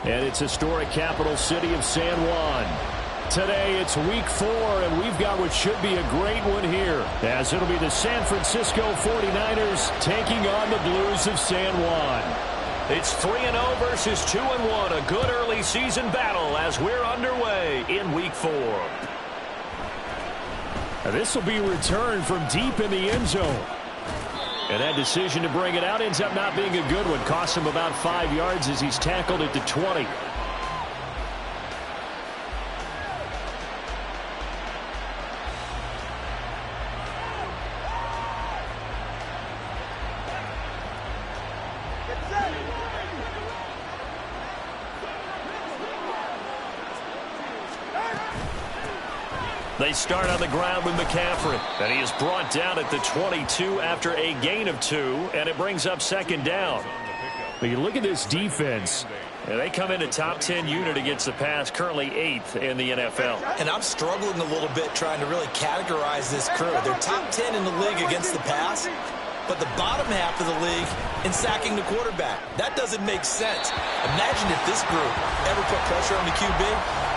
And it's historic capital city of San Juan. Today it's week 4, and we've got what should be a great one here, as it'll be the San Francisco 49ers taking on the Blues of San Juan. It's 3-0 versus 2-1, a good early season battle as we're underway in week 4. This will be returned from deep in the end zone. And that decision to bring it out ends up not being a good one. Costs him about 5 yards as he's tackled at the 20. They start on the ground with McCaffrey, and he is brought down at the 22 after a gain of 2, and it brings up second down. But you look at this defense, and they come in a top 10 unit against the pass, currently 8th in the NFL. And I'm struggling a little bit trying to really categorize this crew. They're top 10 in the league against the pass, but the bottom half of the league in sacking the quarterback. That doesn't make sense. Imagine if this group ever put pressure on the QB,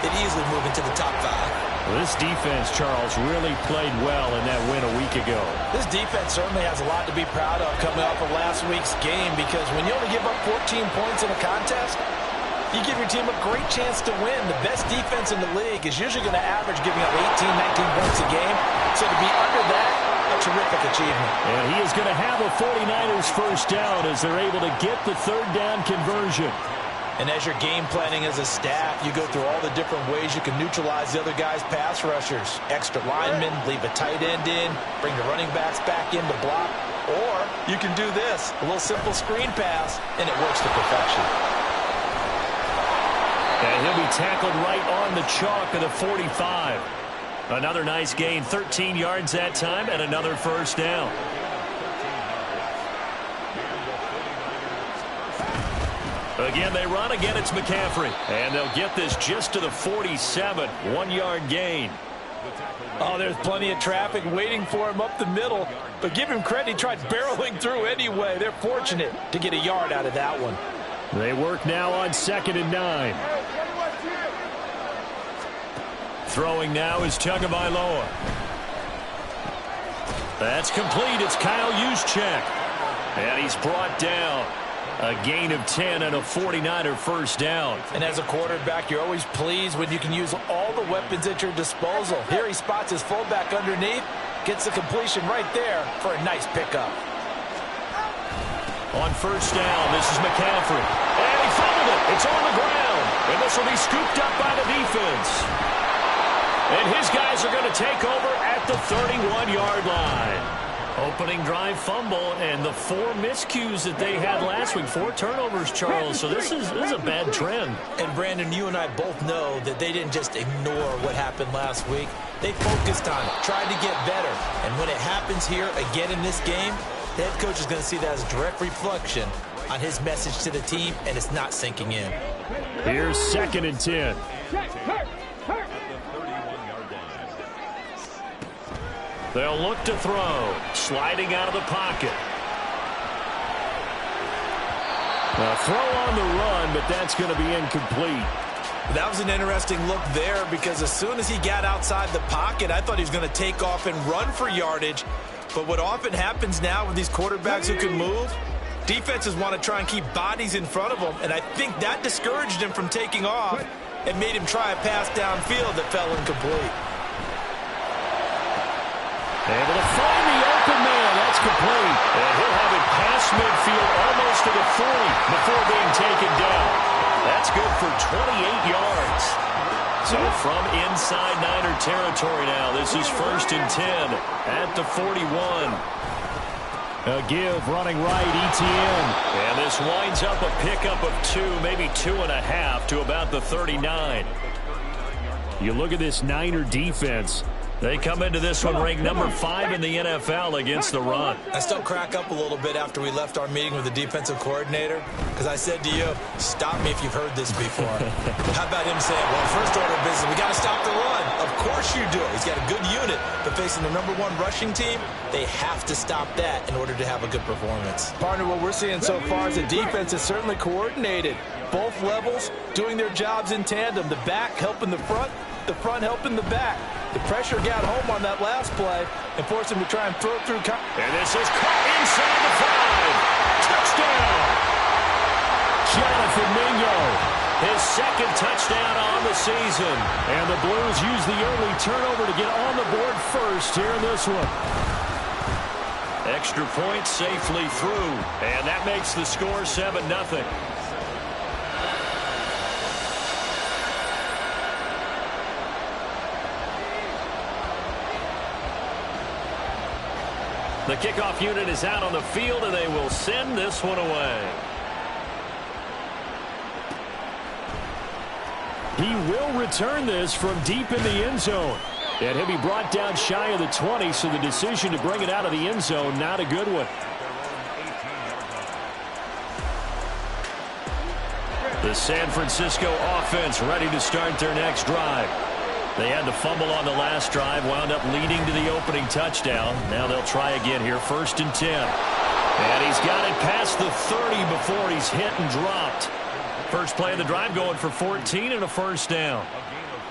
they'd easily move into the top 5. Well, this defense, Charles, really played well in that win a week ago. This defense certainly has a lot to be proud of coming off of last week's game, because when you only give up 14 points in a contest, you give your team a great chance to win. The best defense in the league is usually going to average giving up 18, 19 points a game. So to be under that, a terrific achievement. And he is going to have a 49ers first down as they're able to get the third down conversion. And as you're game planning as a staff, you go through all the different ways you can neutralize the other guy's pass rushers. Extra linemen, leave a tight end in, bring the running backs back in to block. Or you can do this, a little simple screen pass, and it works to perfection. And he'll be tackled right on the chalk of the 45. Another nice gain, 13 yards that time, and another first down. Again, they run. Again, it's McCaffrey. And they'll get this just to the 47. 1-yard gain. Oh, there's plenty of traffic waiting for him up the middle. But give him credit, he tried barreling through anyway. They're fortunate to get a yard out of that one. They work now on 2nd and 9. Throwing now is Tagovailoa. That's complete. It's Kyle Juszczyk. And he's brought down. A gain of 10 and a 49er first down. And as a quarterback, you're always pleased when you can use all the weapons at your disposal. Here he spots his fullback underneath, gets the completion right there for a nice pickup. On first down, this is McCaffrey. And he fumbled it. It's on the ground. And this will be scooped up by the defense. And his guys are going to take over at the 31-yard line. Opening drive fumble, and the 4 miscues that they had last week. 4 turnovers, Charles. So this is a bad trend. And, Brandon, you and I both know that they didn't just ignore what happened last week. They focused on it, tried to get better. And when it happens here again in this game, the head coach is going to see that as a direct reflection on his message to the team, and it's not sinking in. Here's 2nd and 10. They'll look to throw. Sliding out of the pocket. A throw on the run, but that's going to be incomplete. That was an interesting look there, because as soon as he got outside the pocket, I thought he was going to take off and run for yardage. But what often happens now with these quarterbacks who can move, defenses want to try and keep bodies in front of them, and I think that discouraged him from taking off and made him try a pass downfield that fell incomplete. Able to find the open man. That's complete. And he'll have it past midfield almost to the 40 before being taken down. That's good for 28 yards. So from inside Niner territory now, this is 1st and 10 at the 41. A give running right, ETN. And this winds up a pickup of 2, maybe 2.5 to about the 39. You look at this Niner defense. They come into this one ranked number 5 in the NFL against the run. I still crack up a little bit after we left our meeting with the defensive coordinator because I said to you, stop me if you've heard this before. How about him saying, well, first order of business, we got to stop the run. Of course you do. He's got a good unit, but facing the number 1 rushing team, they have to stop that in order to have a good performance. Partner, what we're seeing so far is the defense is certainly coordinated. Both levels doing their jobs in tandem. The back helping the front helping the back. The pressure got home on that last play and forced him to try and throw it through. And this is caught inside the 5. Touchdown! Jonathan Mingo, his second touchdown on the season. And the Blues use the early turnover to get on the board first here in this one. Extra point safely through. And that makes the score 7-0. The kickoff unit is out on the field, and they will send this one away. He will return this from deep in the end zone. And he'll be brought down shy of the 20, so the decision to bring it out of the end zone, not a good one. The San Francisco offense ready to start their next drive. They had the fumble on the last drive, wound up leading to the opening touchdown. Now they'll try again here, 1st and 10. And he's got it past the 30 before he's hit and dropped. First play of the drive going for 14 and a first down.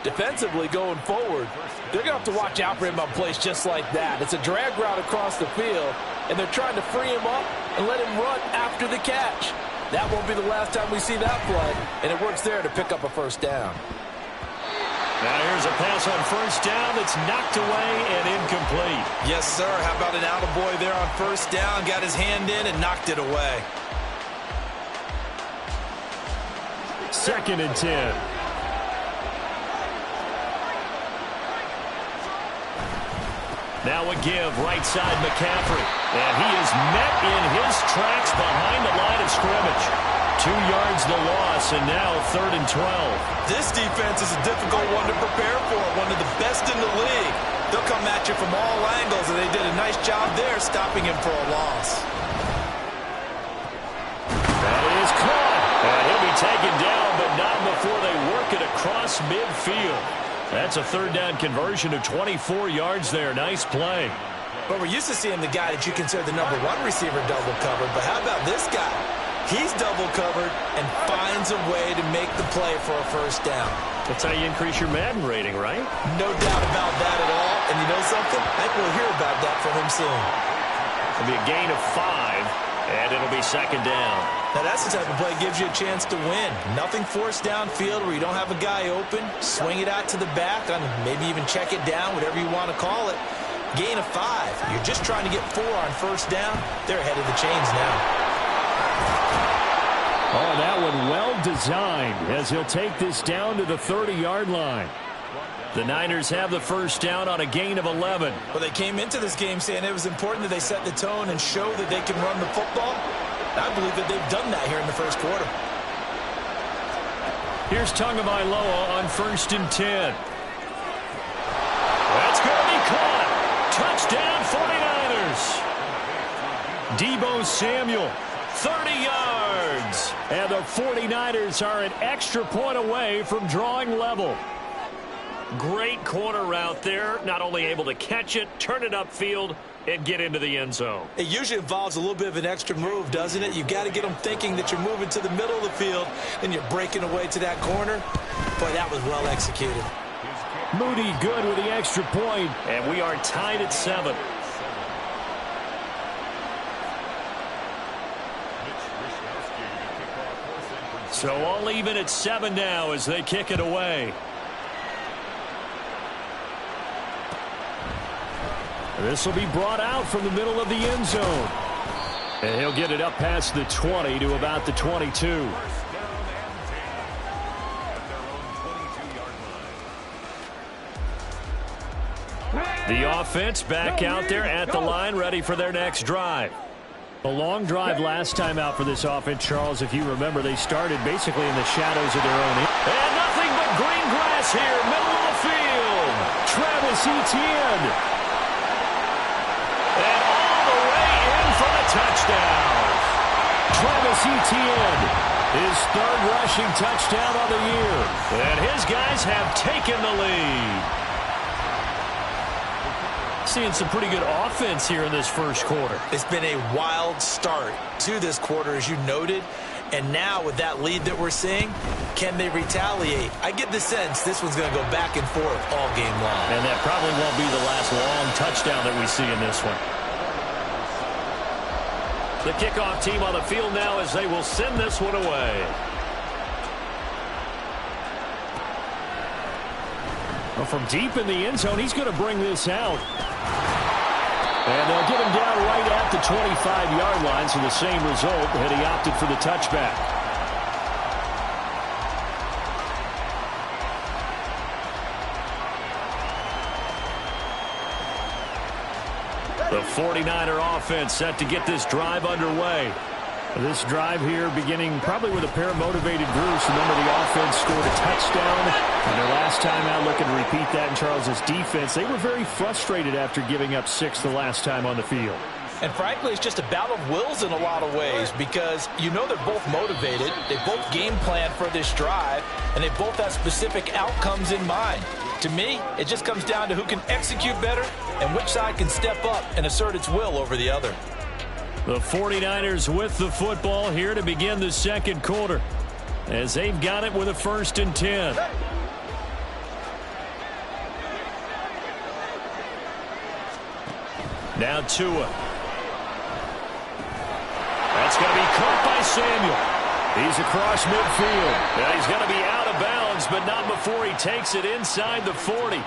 Defensively going forward, they're going to have to watch out for him on plays just like that. It's a drag route across the field, and they're trying to free him up and let him run after the catch. That won't be the last time we see that play, and it works there to pick up a first down. Now here's a pass on first down that's knocked away and incomplete. Yes, sir. How about an attaboy there on first down? Got his hand in and knocked it away. 2nd and 10. Now a give, right side McCaffrey. And he is met in his tracks behind the line of scrimmage. 2 yards the loss, and now 3rd and 12. This defense is a difficult one to prepare for, one of the best in the league. They'll come at you from all angles, and they did a nice job there stopping him for a loss. That is caught, and he'll be taken down, but not before they work it across midfield. That's a 3rd down conversion of 24 yards there. Nice play. But we're used to seeing the guy that you consider the number 1 receiver double covered, but how about this guy? He's double covered and finds a way to make the play for a first down. That's how you increase your Madden rating, right? No doubt about that at all. And you know something? I think we'll hear about that from him soon. It'll be a gain of 5, and it'll be 2nd down. Now that's the type of play that gives you a chance to win. Nothing forced downfield where you don't have a guy open. Swing it out to the back, on maybe even check it down, whatever you want to call it. Gain of 5. You're just trying to get 4 on first down. They're ahead of the chains now. Oh, that one well designed as he'll take this down to the 30-yard line. The Niners have the first down on a gain of 11. Well, they came into this game saying it was important that they set the tone and show that they can run the football. I believe that they've done that here in the first quarter. Here's Tagovailoa on 1st and 10. That's going to be caught. Touchdown 49ers. Deebo Samuel, 30 yards. And the 49ers are an extra point away from drawing level. Great corner route there. Not only able to catch it, turn it upfield, and get into the end zone. It usually involves a little bit of an extra move, doesn't it? You've got to get them thinking that you're moving to the middle of the field and you're breaking away to that corner. Boy, that was well executed. Moody good with the extra point, and we are tied at 7. So all even at 7 now as they kick it away. This will be brought out from the middle of the end zone. And he'll get it up past the 20 to about the 22. The offense back out there at the line, ready for their next drive. A long drive last time out for this offense, Charles. If you remember, they started basically in the shadows of their own. And nothing but green grass here, middle of the field. Travis Etienne. And all the way in for the touchdown. Travis Etienne, his third rushing touchdown of the year. And his guys have taken the lead. Seeing some pretty good offense here in this first quarter. It's been a wild start to this quarter, as you noted. And now with that lead that we're seeing, can they retaliate? I get the sense this one's going to go back and forth all game long. And that probably won't be the last long touchdown that we see in this one. The kickoff team on the field now as they will send this one away. Well, from deep in the end zone, he's going to bring this out. And they'll get him down right at the 25-yard line, so the same result had he opted for the touchback. The 49er offense set to get this drive underway. This drive here beginning probably with a pair of motivated Bruce. Remember, the offense scored a touchdown. And their last time out, looking to repeat that in Charles's defense. They were very frustrated after giving up 6 the last time on the field. And frankly, it's just a battle of wills in a lot of ways because you know they're both motivated. They both game plan for this drive, and they both have specific outcomes in mind. To me, it just comes down to who can execute better and which side can step up and assert its will over the other. The 49ers with the football here to begin the second quarter as they've got it with a 1st and 10. Now Tua. That's going to be caught by Samuel. He's across midfield. Now he's going to be out of bounds, but not before he takes it inside the 40.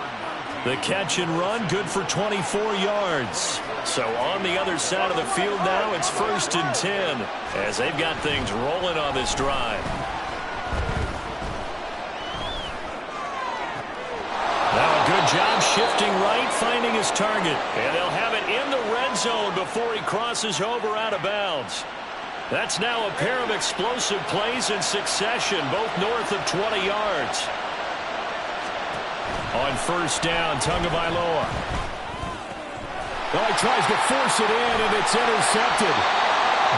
The catch and run, good for 24 yards. So on the other side of the field now, it's 1st and 10 as they've got things rolling on this drive. Now a good job shifting right, finding his target. And they'll have it in the red zone before he crosses over out of bounds. That's now a pair of explosive plays in succession, both north of 20 yards. On 1st down, Tagovailoa. Well, he tries to force it in, and it's intercepted.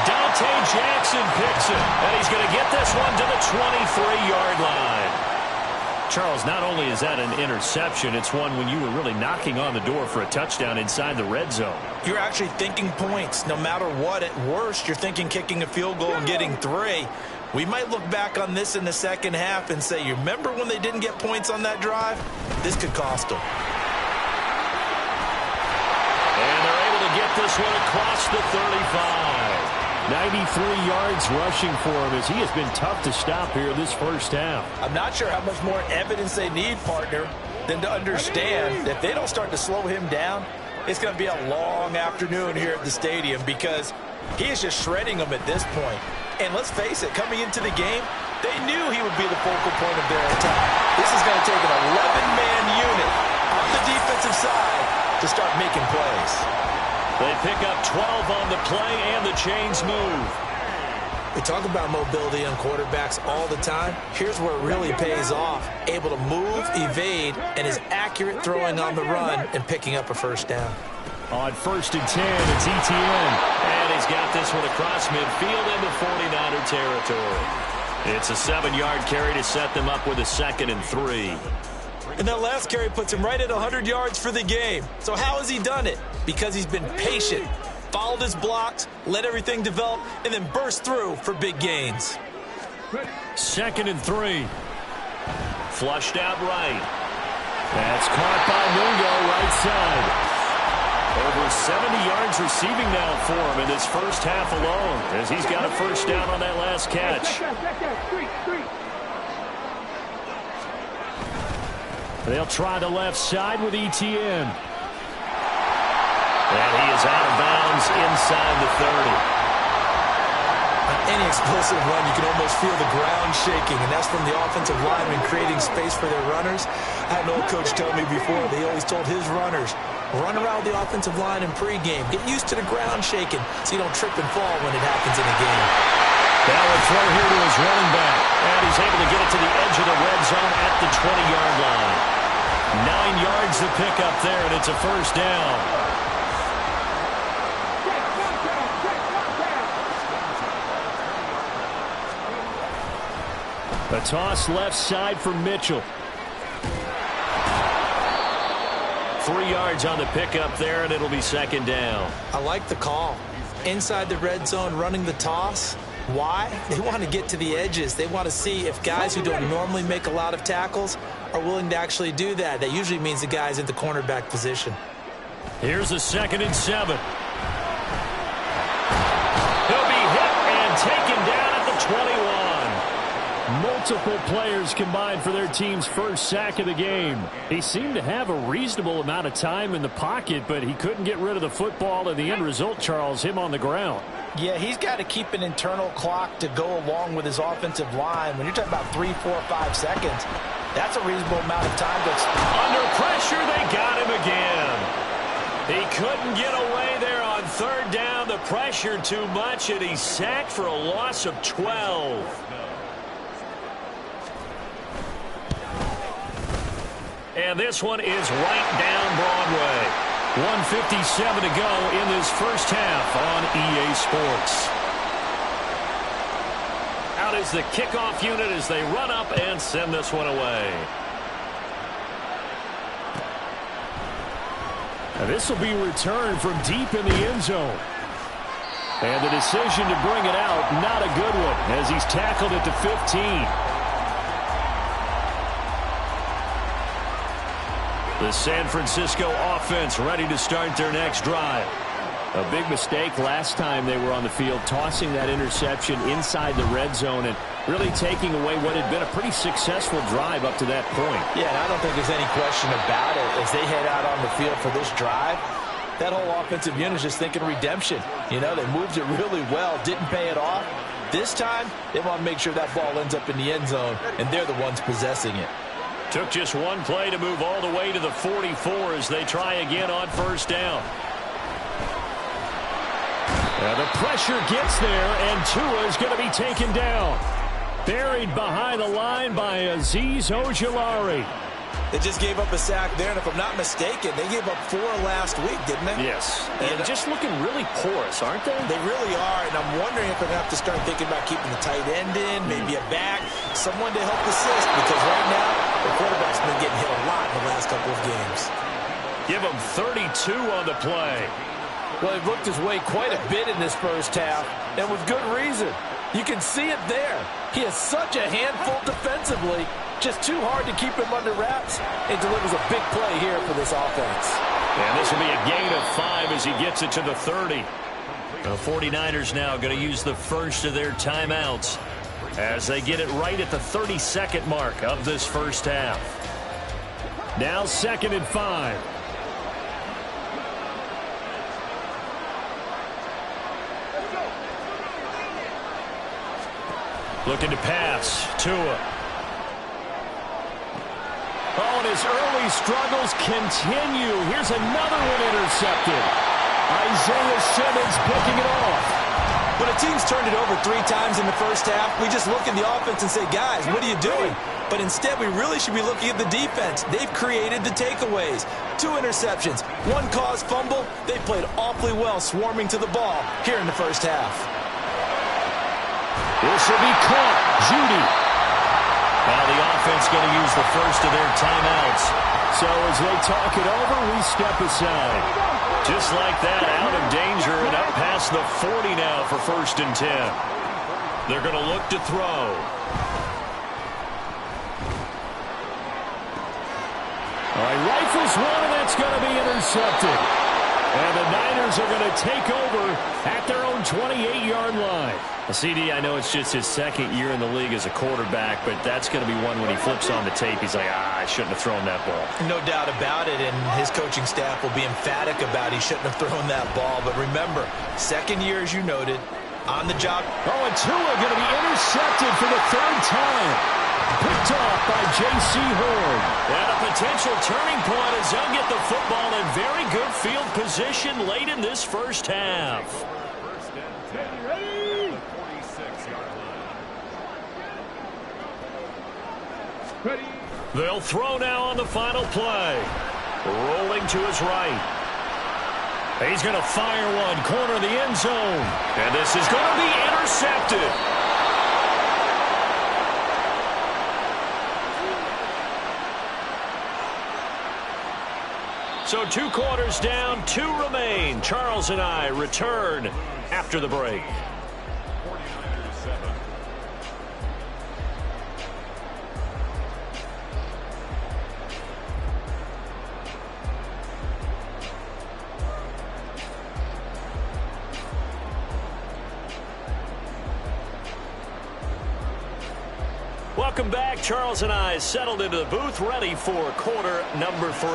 Dante Jackson picks it, and he's going to get this one to the 23-yard line. Charles, not only is that an interception, it's one when you were really knocking on the door for a touchdown inside the red zone. You're actually thinking points. No matter what, at worst, you're thinking kicking a field goal and getting 3. We might look back on this in the second half and say, you remember when they didn't get points on that drive? This could cost them. And they're able to get this one across the 35. 93 yards rushing for him as he has been tough to stop here this first half. I'm not sure how much more evidence they need, partner, than to understand that if they don't start to slow him down, it's going to be a long afternoon here at the stadium because he is just shredding them at this point. And let's face it, coming into the game, they knew he would be the focal point of their attack. This is going to take an 11-man unit on the defensive side to start making plays. They pick up 12 on the play, and the chains move. We talk about mobility on quarterbacks all the time. Here's where it really pays off. Able to move, evade, and is accurate throwing on the run and picking up a 1st down. On 1st and 10, it's Etienne. And he's got this one across midfield into 49er territory. It's a 7-yard carry to set them up with a 2nd and 3. And that last carry puts him right at 100 yards for the game. So how has he done it? Because he's been patient, followed his blocks, let everything develop, and then burst through for big gains. 2nd and 3. Flushed out right. That's caught by Mungo right side. Over 70 yards receiving now for him in this first half alone as he's got a 1st down on that last catch. They'll try the left side with Etienne. And he is out of bounds inside the 30. On any explosive run, you can almost feel the ground shaking, and that's from the offensive linemen creating space for their runners. I had an old coach tell me before, they always told his runners, Run around the offensive line in pregame. Get used to the ground shaking so you don't trip and fall when it happens in a game. Now a throw here to his running back. And he's able to get it to the edge of the red zone at the 20-yard line. 9 yards to pick up there, and it's a first down. A toss left side for Mitchell. 3 yards on the pickup there, and it'll be second down. I like the call. Inside the red zone, running the toss. Why? They want to get to the edges. They want to see if guys who don't normally make a lot of tackles are willing to actually do that. That usually means the guy's in the cornerback position. Here's a 2nd and 7. He'll be hit and taken down at the 21. Multiple players combined for their team's first sack of the game. He seemed to have a reasonable amount of time in the pocket, but he couldn't get rid of the football, and the end result, Charles, him on the ground. Yeah, he's got to keep an internal clock to go along with his offensive line. When you're talking about 3, 4, 5 seconds, that's a reasonable amount of time. Under pressure, they got him again. He couldn't get away there on 3rd down. The pressure too much, and he's sacked for a loss of 12. And this one is right down Broadway. 1:57 to go in this first half on EA Sports. Out is the kickoff unit as they run up and send this one away. Now this will be returned from deep in the end zone. And the decision to bring it out, not a good one, as he's tackled at the 15. The San Francisco offense ready to start their next drive. A big mistake last time they were on the field, tossing that interception inside the red zone and really taking away what had been a pretty successful drive up to that point. Yeah, and I don't think there's any question about it. As they head out on the field for this drive, that whole offensive unit is just thinking redemption. You know, they moved it really well, didn't pay it off. This time, they want to make sure that ball ends up in the end zone, and they're the ones possessing it. Took just one play to move all the way to the 44 as they try again on first down. Now the pressure gets there, and Tua is going to be taken down. Buried behind the line by Azeez Ojulari. They just gave up a sack there, and if I'm not mistaken, they gave up 4 last week, didn't they? Yes. And just looking really porous, aren't they? They really are, and I'm wondering if they're going to have to start thinking about keeping the tight end in, maybe a back, someone to help assist, because right now, the quarterback's been getting hit a lot in the last couple of games. Give him 32 on the play. Well, he looked his way quite a bit in this first half, and with good reason. You can see it there. He is such a handful defensively. Just too hard to keep him under wraps. It delivers a big play here for this offense. And this will be a gain of 5 as he gets it to the 30. The 49ers now going to use the first of their timeouts as they get it right at the 32nd mark of this first half. Now 2nd and 5. Looking to pass. Tua. Oh, and his early struggles continue. Here's another one intercepted. Isaiah Simmons picking it off. When a team's turned it over 3 times in the first half, we just look at the offense and say, guys, what are you doing? But instead, we really should be looking at the defense. They've created the takeaways. 2 interceptions, 1 caused fumble. They played awfully well swarming to the ball here in the first half. This will be caught. Judy. Now the offense going to use the first of their timeouts. So as they talk it over, we step aside. Just like that, out of danger and up past the 40 now for 1st and 10. They're going to look to throw. All right, rifles one, and that's going to be intercepted. And the Niners are going to take over at their own 28-yard line. CD, I know it's just his 2nd year in the league as a quarterback, but that's going to be one when he flips on the tape. He's like, I shouldn't have thrown that ball. No doubt about it, and his coaching staff will be emphatic about he shouldn't have thrown that ball. But remember, 2nd year, as you noted, on the job. Oh, and Tua going to be intercepted for the 3rd time. Picked picked off by J.C. Horn. And a potential turning point as they'll get the football in very good field position late in this first half. They'll throw now on the final play. Rolling to his right. He's going to fire one, corner of the end zone. And this is going to be intercepted. So 2 quarters down, 2 remain. Charles and I return after the break. Welcome back. Charles and I settled into the booth, ready for quarter number 3.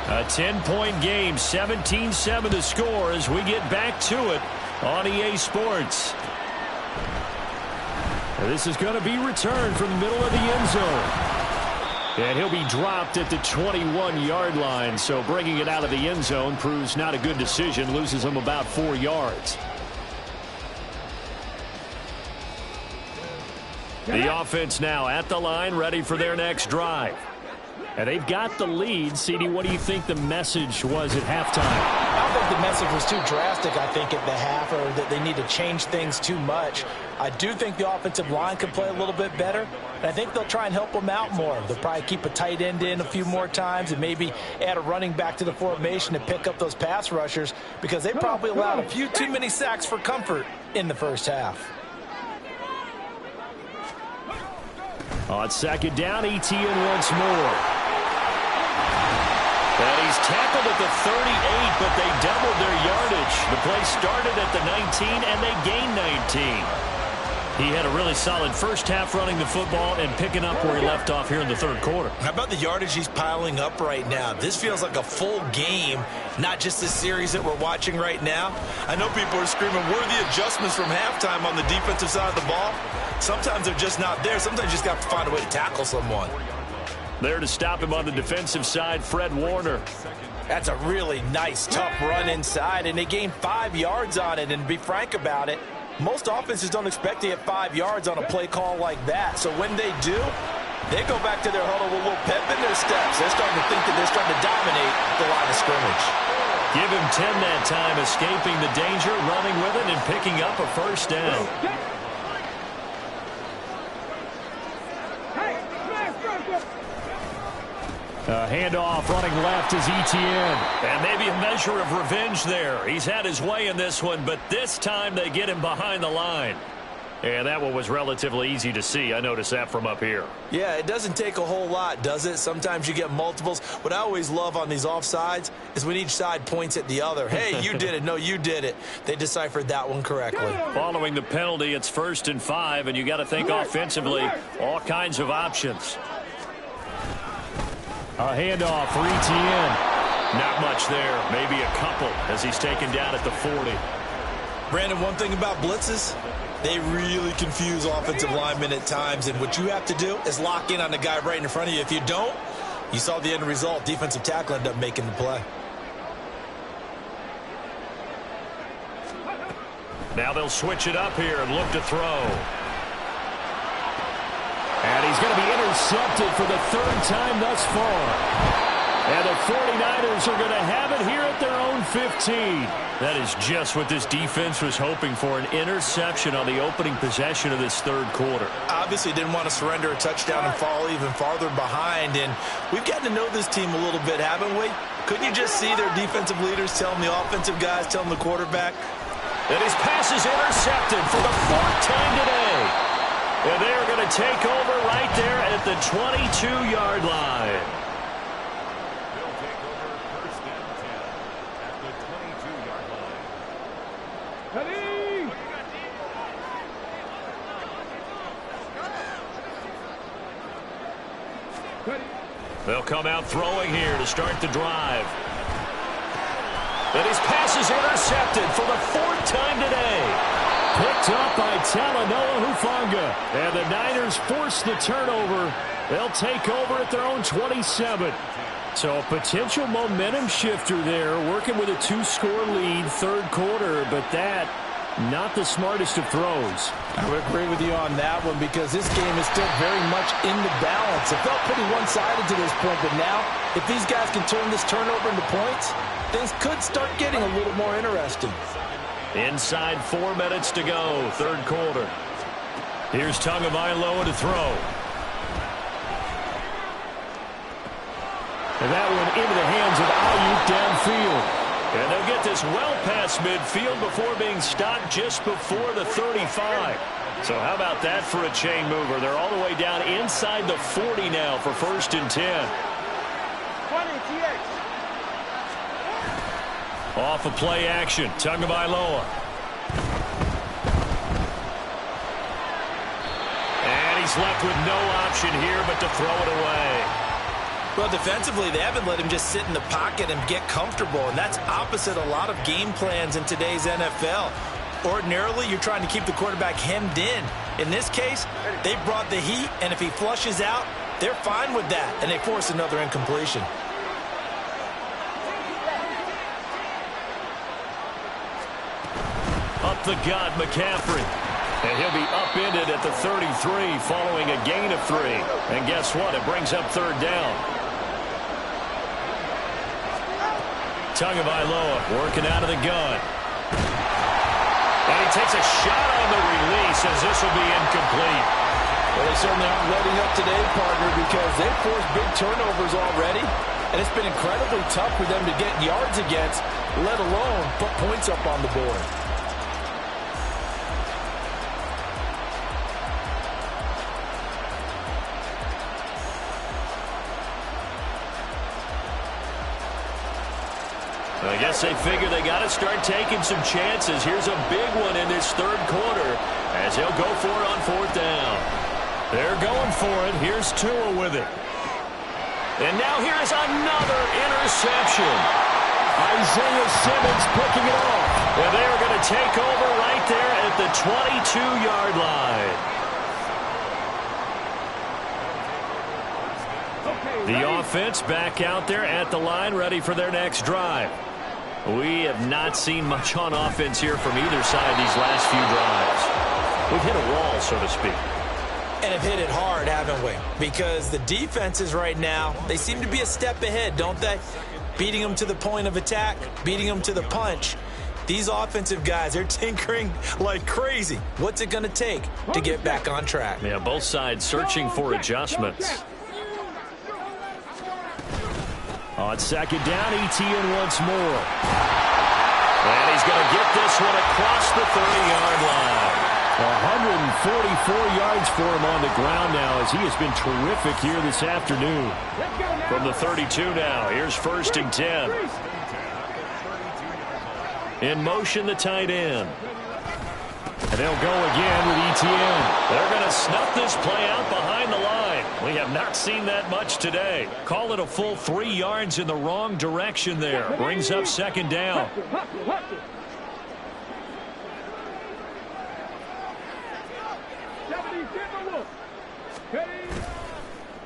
A 10-point game, 17-7 to score as we get back to it on EA Sports. And this is going to be returned from the middle of the end zone. And he'll be dropped at the 21-yard line, so bringing it out of the end zone proves not a good decision, loses him about 4 yards. The offense now at the line, ready for their next drive. And they've got the lead. CD, what do you think the message was at halftime? I don't think the message was too drastic, I think, at the half, or that they need to change things too much. I do think the offensive line could play a little bit better, and I think they'll try and help them out more. They'll probably keep a tight end in a few more times and maybe add a running back to the formation to pick up those pass rushers, because they probably allowed a few too many sacks for comfort in the first half. On second down, Etienne once more. And he's tackled at the 38, but they doubled their yardage. The play started at the 19, and they gained 19. He had a really solid first half running the football and picking up where he left off here in the third quarter. How about the yardage he's piling up right now? This feels like a full game, not just the series that we're watching right now. I know people are screaming, where are the adjustments from halftime on the defensive side of the ball? Sometimes they're just not there. Sometimes you just have to find a way to tackle someone. There to stop him on the defensive side, Fred Warner. That's a really nice, tough run inside, and they gained 5 yards on it. And to be frank about it, most offenses don't expect to get 5 yards on a play call like that. So when they do, they go back to their huddle with a little pep in their steps. They're starting to think that they're starting to dominate the line of scrimmage. Give him 10 that time, escaping the danger, running with it, and picking up a first down. A handoff running left is Etienne. And maybe a measure of revenge there. He's had his way in this one, but this time they get him behind the line. And that one was relatively easy to see. I noticed that from up here. Yeah, it doesn't take a whole lot, does it? Sometimes you get multiples. What I always love on these offsides is when each side points at the other. Hey, you did it. No, you did it. They deciphered that one correctly. Following the penalty, it's 1st and 5, and you got to think offensively, all kinds of options. A handoff for Etienne. Not much there. Maybe a couple as he's taken down at the 40. Brandon, one thing about blitzes, they really confuse offensive linemen at times. And what you have to do is lock in on the guy right in front of you. If you don't, you saw the end result. Defensive tackle ended up making the play. Now they'll switch it up here and look to throw. And he's going to be intercepted for the 3rd time thus far. And the 49ers are going to have it here at their own 15. That is just what this defense was hoping for, an interception on the opening possession of this 3rd quarter. Obviously didn't want to surrender a touchdown and fall even farther behind. And we've gotten to know this team a little bit, haven't we? Couldn't you just see their defensive leaders telling the offensive guys, telling the quarterback? And his pass is intercepted for the 4th time today. And they are going to take over right there at the 22-yard line. They'll take over 1st and 10 at the 22-yard line. Ready? They'll come out throwing here to start the drive. And his pass is intercepted for the 4th time today. Picked up by Talanoa Hufanga. And the Niners force the turnover. They'll take over at their own 27. So a potential momentum shifter there, working with a 2-score lead, third quarter, but that not the smartest of throws. I would agree with you on that one because this game is still very much in the balance. It felt pretty one-sided to this point, but now if these guys can turn this turnover into points, things could start getting a little more interesting. Inside 4 minutes to go, third quarter. Here's Tagovailoa to throw. And that one into the hands of Ayuk downfield. And they'll get this well past midfield before being stopped just before the 35. So how about that for a chain mover? They're all the way down inside the 40 now for 1st and 10. Off of play action, Tagovailoa. And he's left with no option here but to throw it away. Well, defensively, they haven't let him just sit in the pocket and get comfortable, and that's opposite a lot of game plans in today's NFL. Ordinarily, you're trying to keep the quarterback hemmed in. In this case, they brought the heat, and if he flushes out, they're fine with that, and they force another incompletion. Up the gut, McCaffrey. And he'll be upended at the 33 following a gain of 3. And guess what? It brings up third down. Tagovailoa working out of the gun. And he takes a shot on the release as this will be incomplete. Well, they certainly aren't letting up today, partner, because they've forced big turnovers already. And it's been incredibly tough for them to get yards against, let alone put points up on the board. I guess they figure they got to start taking some chances. Here's a big one in this third quarter as he'll go for it on 4th down. They're going for it. Here's Tua with it. And now here is another interception. Isaiah Simmons picking it off. And they are going to take over right there at the 22-yard line. The offense back out there at the line, ready for their next drive. We have not seen much on offense here from either side these last few drives. We've hit a wall, so to speak. And have hit it hard, haven't we? Because the defenses right now, they seem to be a step ahead, don't they? Beating them to the point of attack, beating them to the punch. These offensive guys, they're tinkering like crazy. What's it going to take to get back on track? Yeah, both sides searching for adjustments. On 2nd down, ETN once more. And he's going to get this one across the 30-yard line. 144 yards for him on the ground now as he has been terrific here this afternoon. From the 32 now, here's 1st and 10. In motion, the tight end. And they'll go again with ETN. They're going to snuff this play out behind the line. We have not seen that much today. Call it a full 3 yards in the wrong direction there. Brings up 2nd down.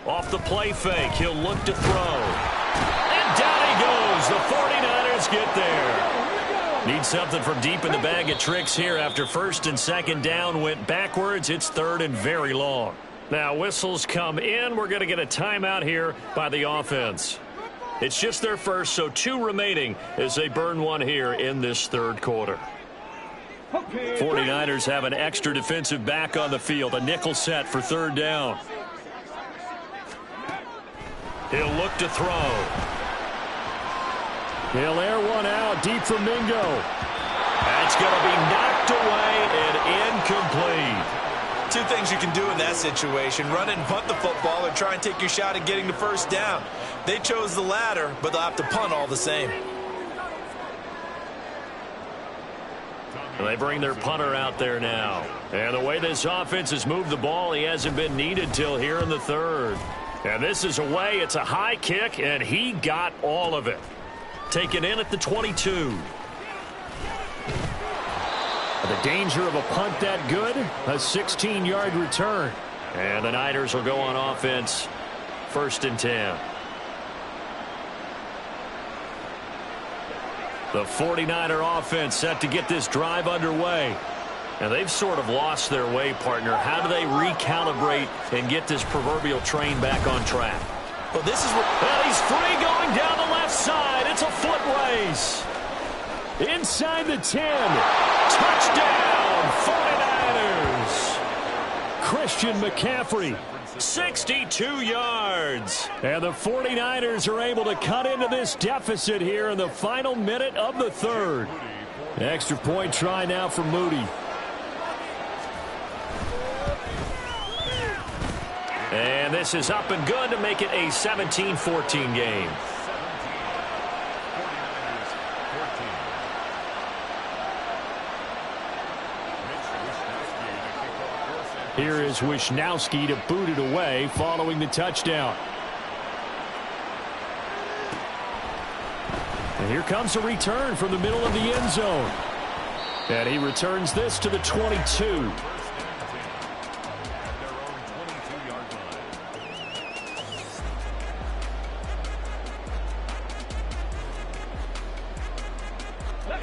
Off the play fake, he'll look to throw. And down he goes. The 49ers get there. Need something from deep in the bag of tricks here after 1st and 2nd down went backwards. It's 3rd and very long. Now whistles come in. We're going to get a timeout here by the offense. It's just their first, so 2 remaining as they burn one here in this third quarter. 49ers have an extra defensive back on the field. A nickel set for 3rd down. He'll look to throw. He'll air one out deep for Mingo. That's going to be knocked away and incomplete. 2 things you can do in that situation: run it and punt the football, or try and take your shot at getting the 1st down. They chose the latter, but they'll have to punt all the same. They bring their punter out there now. And the way this offense has moved the ball, he hasn't been needed till here in the 3rd. And this is away. It's a high kick, and he got all of it. Taken in at the 22. The danger of a punt that good, a 16-yard return. And the Niners will go on offense, 1st and 10. The 49er offense set to get this drive underway. And they've sort of lost their way, partner. How do they recalibrate and get this proverbial train back on track? Well, this is what... Well, he's free going down the left side. It's a foot race. Inside the 10. Touchdown, 49ers. Christian McCaffrey, 62 yards. And the 49ers are able to cut into this deficit here in the final minute of the 3rd. Extra point try now for Moody. And this is up and good to make it a 17-14 game. Here is Wisnowski to boot it away following the touchdown. And here comes a return from the middle of the end zone. And he returns this to the 22.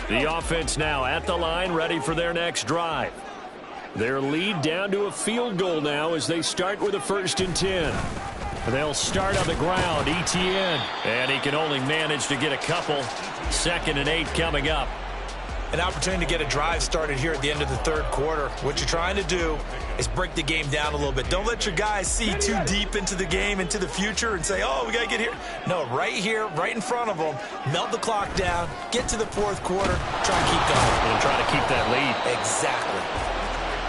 The offense now at the line, ready for their next drive. Their lead down to a field goal now as they start with a 1st and 10. They'll start on the ground, Etienne. And he can only manage to get a couple. 2nd and 8 coming up. An opportunity to get a drive started here at the end of the 3rd quarter. What you're trying to do is break the game down a little bit. Don't let your guys see too deep into the game, into the future, and say, oh, we got to get here. No, right here, right in front of them, melt the clock down, get to the 4th quarter, try and keep going. And try to keep that lead. Exactly.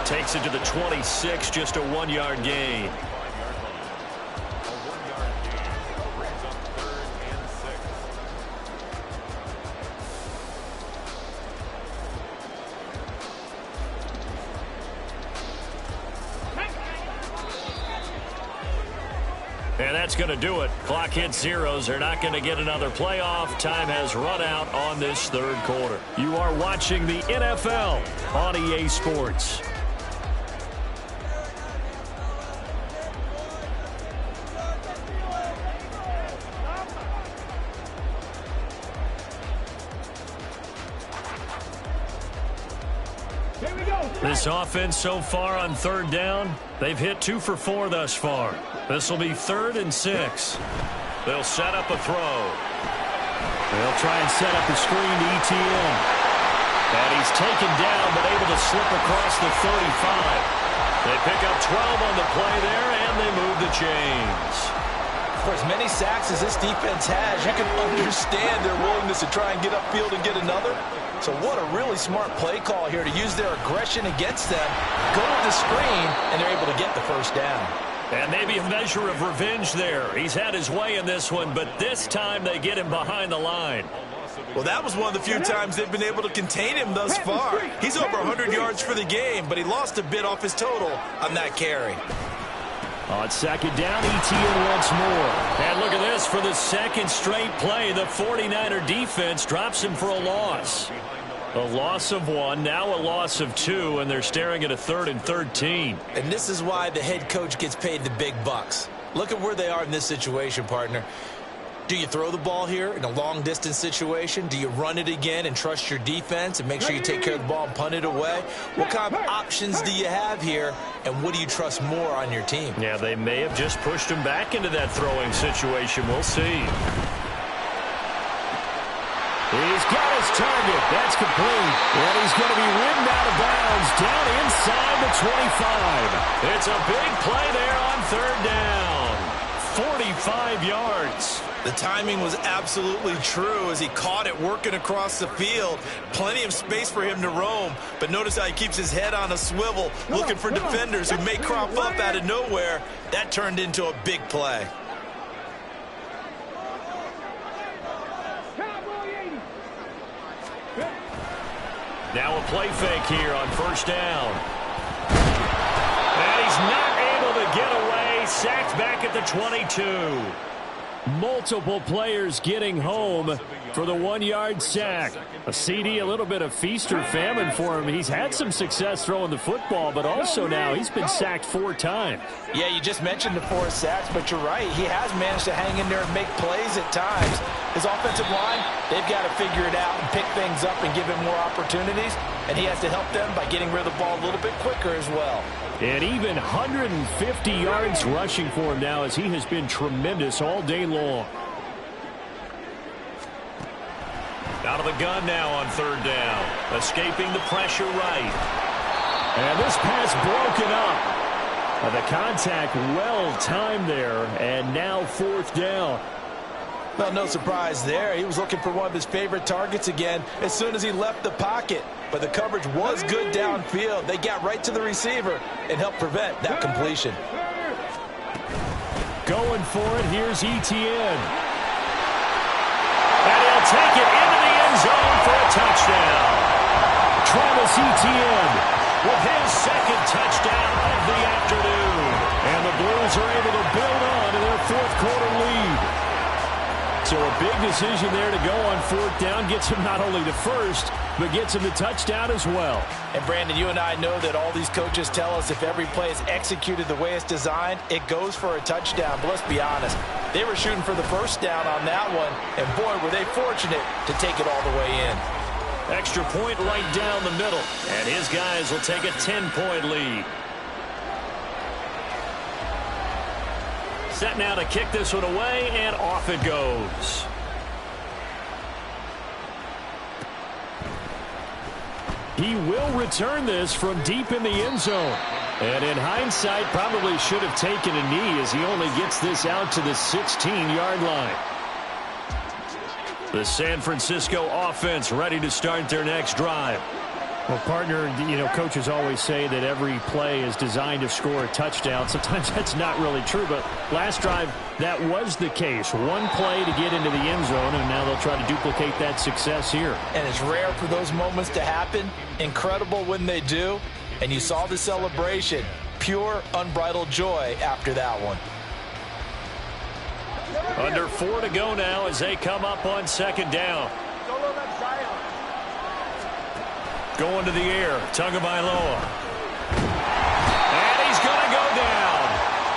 Takes it to the 26, just a 1-yard gain. And that's going to do it. Clock hits zeros. They're not going to get another playoff. Time has run out on this 3rd quarter. You are watching the NFL on EA Sports. This offense so far on 3rd down, they've hit 2 for 4 thus far. This will be 3rd and 6. They'll set up a throw. They'll try and set up a screen to Etienne. And he's taken down but able to slip across the 35. They pick up 12 on the play there, and they move the chains. For as many sacks as this defense has, you can understand their willingness to try and get upfield and get another. So what a really smart play call here to use their aggression against them, go to the screen, and they're able to get the 1st down. And maybe a measure of revenge there. He's had his way in this one, but this time they get him behind the line. Well, that was one of the few times they've been able to contain him thus far. He's over 100 yards for the game, but he lost a bit off his total on that carry. On 2nd down, Etienne once more. And look at this, for the 2nd straight play, the 49er defense drops him for a loss. A loss of 1, now a loss of 2, and they're staring at a 3rd and 13. And this is why the head coach gets paid the big bucks. Look at where they are in this situation, partner. Do you throw the ball here in a long-distance situation? Do you run it again and trust your defense and make sure you take care of the ball and punt it away? What kind of options do you have here, and what do you trust more on your team? Yeah, they may have just pushed him back into that throwing situation. We'll see. He's got his target. That's complete. And he's going to be ridden out of bounds down inside the 25. It's a big play there on 3rd down. 45 yards. The timing was absolutely true as he caught it working across the field. Plenty of space for him to roam. But notice how he keeps his head on a swivel, looking for defenders who may crop up out of nowhere. That turned into a big play. Now a play fake here on 1st down. And he's not able to get away. Sacked back at the 22. Multiple players getting home for the 1-yard sack. A CD, a little bit of feast or famine for him. He's had some success throwing the football, but also now he's been sacked 4 times. Yeah, you just mentioned the 4 sacks, but you're right. He has managed to hang in there and make plays at times. His offensive line, they've got to figure it out and pick things up and give him more opportunities, and he has to help them by getting rid of the ball a little bit quicker as well. And even 150 yards rushing for him now, as he has been tremendous all day long. Out of the gun now on 3rd down. Escaping the pressure right. And this pass broken up. The contact well timed there, and now 4th down. Well, no surprise there. He was looking for one of his favorite targets again as soon as he left the pocket. But the coverage was good downfield. They got right to the receiver and helped prevent that completion. Going for it, here's Etienne. And he'll take it into the end zone for a touchdown. Travis Etienne with his 2nd touchdown of the afternoon. And the Blues are able to build on to their 4th quarter lead. So a big decision there to go on 4th down. Gets him not only the first, but gets him the touchdown as well. And Brandon, you and I know that all these coaches tell us if every play is executed the way it's designed, it goes for a touchdown. But let's be honest, they were shooting for the 1st down on that one, and boy, were they fortunate to take it all the way in. Extra point right down the middle, and his guys will take a 10-point lead. Set now to kick this one away, and off it goes. He will return this from deep in the end zone. And in hindsight, probably should have taken a knee as he only gets this out to the 16-yard line. The San Francisco offense ready to start their next drive. Well, partner, coaches always say that every play is designed to score a touchdown. Sometimes that's not really true, but last drive, that was the case. One play to get into the end zone, and now they'll try to duplicate that success here. And it's rare for those moments to happen. Incredible when they do. And you saw the celebration. Pure, unbridled joy after that one. Under 4 to go now as they come up on 2nd down. Going to the air, Tagovailoa. And he's going to go down.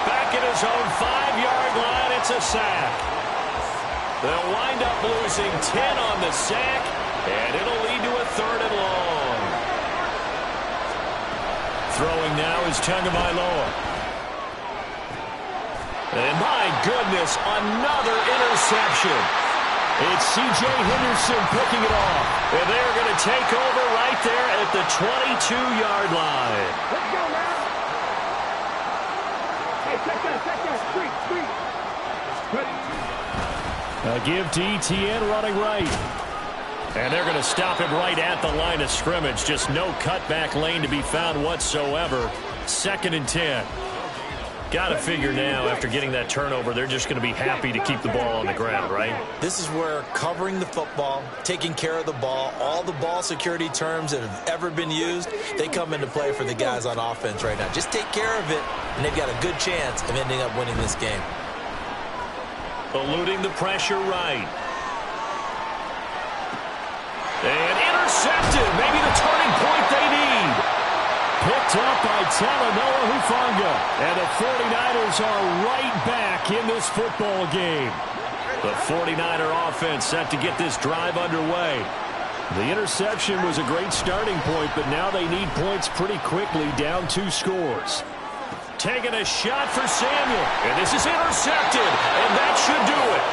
Back at his own 5-yard line, it's a sack. They'll wind up losing 10 on the sack, and it'll lead to a 3rd and long. Throwing now is Tagovailoa. And my goodness, another interception. It's C.J. Henderson picking it off. And they're going to take over right there at the 22-yard line. Let's go, man. Hey, check that. A give to Etienne running right. And they're going to stop him right at the line of scrimmage. Just no cutback lane to be found whatsoever. 2nd and 10. Got to figure now, after getting that turnover, they're just going to be happy to keep the ball on the ground, right? This is where covering the football, taking care of the ball, all the ball security terms that have ever been used, they come into play for the guys on offense right now. Just take care of it, and they've got a good chance of ending up winning this game. Eluding the pressure right. And intercepted. Maybe the turning point they need. Picked up by Talanoa Hufanga. And the 49ers are right back in this football game. The 49er offense set to get this drive underway. The interception was a great starting point, but now they need points pretty quickly, down 2 scores. Taking a shot for Samuel. And this is intercepted. And that should do it.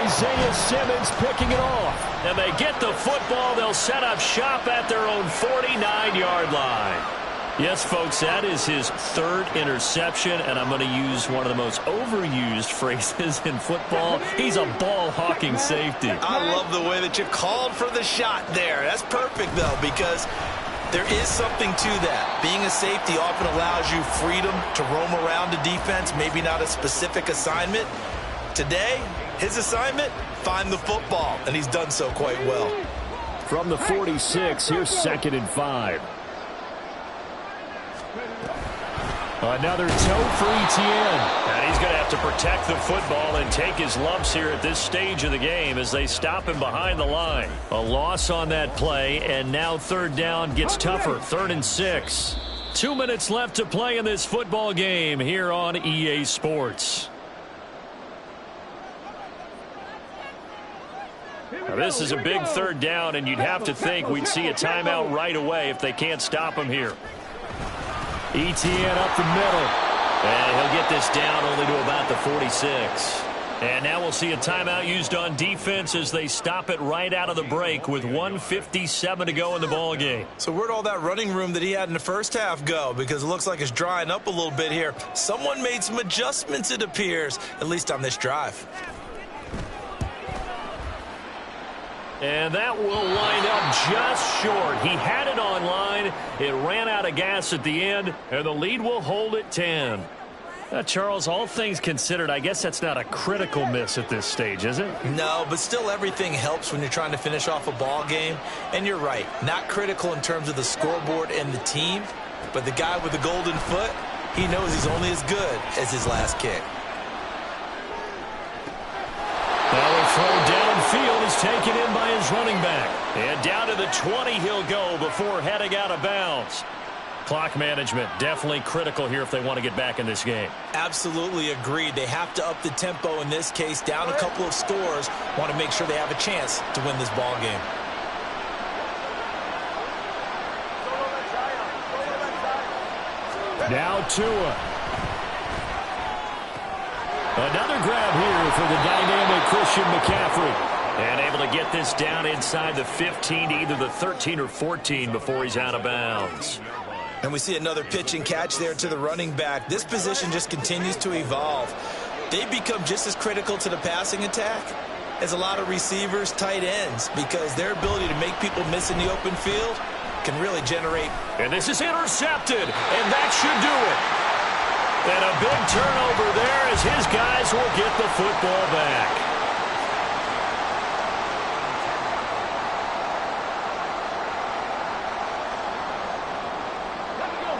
Isaiah Simmons picking it off. And they get the football. They'll set up shop at their own 49-yard line. Yes, folks, that is his 3rd interception, and I'm going to use one of the most overused phrases in football. He's a ball-hawking safety. I love the way that you called for the shot there. That's perfect, though, because there is something to that. Being a safety often allows you freedom to roam around the defense, maybe not a specific assignment. Today, his assignment, find the football, and he's done so quite well. From the 46, here's 2nd and 5. Another toe for Etienne. And he's going to have to protect the football and take his lumps here at this stage of the game as they stop him behind the line. A loss on that play, and now third down gets tougher. 3rd and 6. 2 minutes left to play in this football game here on EA Sports. Now, this is a big third down, and you'd have to think we'd see a timeout right away if they can't stop him here. Etienne up the middle. And he'll get this down only to about the 46. And now we'll see a timeout used on defense as they stop it right out of the break with 1:57 to go in the ball game. So where'd all that running room that he had in the first half go? Because it looks like it's drying up a little bit here. Someone made some adjustments, it appears, at least on this drive. And that will wind up just short. He had it on line. It ran out of gas at the end, and the lead will hold at 10. Charles, all things considered, I guess that's not a critical miss at this stage, is it? No, but still everything helps when you're trying to finish off a ball game. And you're right, not critical in terms of the scoreboard and the team, but the guy with the golden foot, he knows he's only as good as his last kick. Now a throw downfield is taken in by his running back. And down to the 20 he'll go before heading out of bounds. Clock management definitely critical here if they want to get back in this game. Absolutely agreed. They have to up the tempo in this case, down a couple of scores. Want to make sure they have a chance to win this ball game. Now Tua. Another grab here for the dynamic Christian McCaffrey. And able to get this down inside the 15 to either the 13 or 14 before he's out of bounds. And we see another pitch and catch there to the running back. This position just continues to evolve. They become just as critical to the passing attack as a lot of receivers, tight ends, because their ability to make people miss in the open field can really generate. And this is intercepted, and that should do it. And a big turnover there as his guys will get the football back.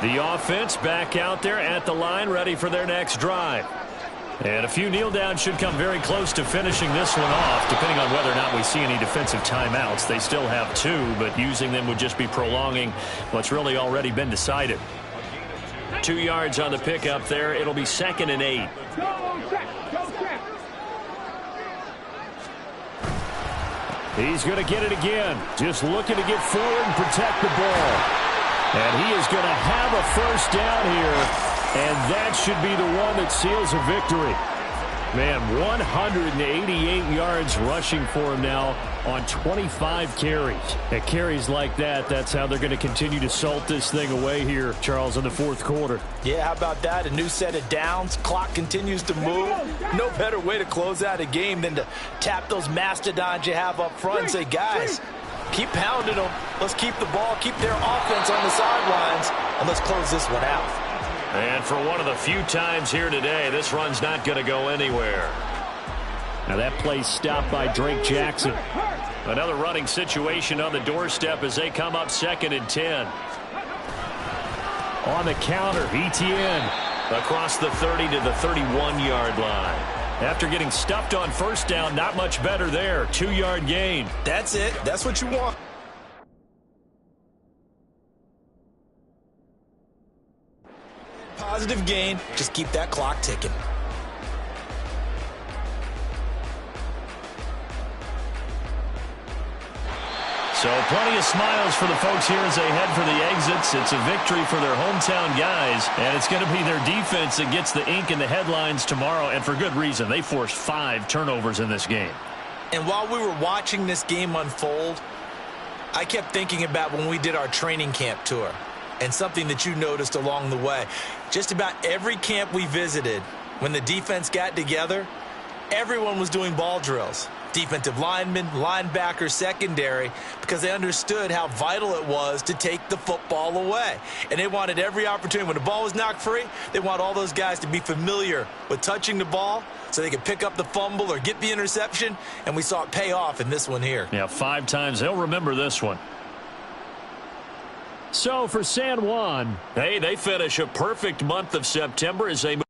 The offense back out there at the line, ready for their next drive. And a few kneel downs should come very close to finishing this one off, depending on whether or not we see any defensive timeouts. They still have 2, but using them would just be prolonging what's really already been decided. 2 yards on the pickup there. It'll be 2nd and 8. He's going to get it again. Just looking to get forward and protect the ball. And he is going to have a first down here. And that should be the one that seals a victory. Man, 188 yards rushing for him now on 25 carries. At carries like that, that's how they're going to continue to salt this thing away here, Charles, in the fourth quarter. Yeah, how about that? A new set of downs. Clock continues to move. No better way to close out a game than to tap those mastodons you have up front and say, guys, keep pounding them. Let's keep the ball, keep their offense on the sidelines, and let's close this one out. And for one of the few times here today, this run's not going to go anywhere. Now that play stopped by Drake Jackson. Another running situation on the doorstep as they come up 2nd and 10. On the counter, Etienne across the 30 to the 31-yard line. After getting stuffed on first down, not much better there. 2-yard gain. That's it. That's what you want. Positive gain. Just keep that clock ticking. So plenty of smiles for the folks here as they head for the exits. It's a victory for their hometown guys, and it's going to be their defense that gets the ink in the headlines tomorrow, and for good reason. They forced 5 turnovers in this game. And while we were watching this game unfold, I kept thinking about when we did our training camp tour and something that you noticed along the way. Just about every camp we visited, when the defense got together, everyone was doing ball drills. Defensive linemen, linebackers, secondary, because they understood how vital it was to take the football away. And they wanted every opportunity. When the ball was knocked free, they want all those guys to be familiar with touching the ball so they could pick up the fumble or get the interception, and we saw it pay off in this one here. Yeah, 5 times. They'll remember this one. So for San Juan, hey, they finish a perfect month of September as they move.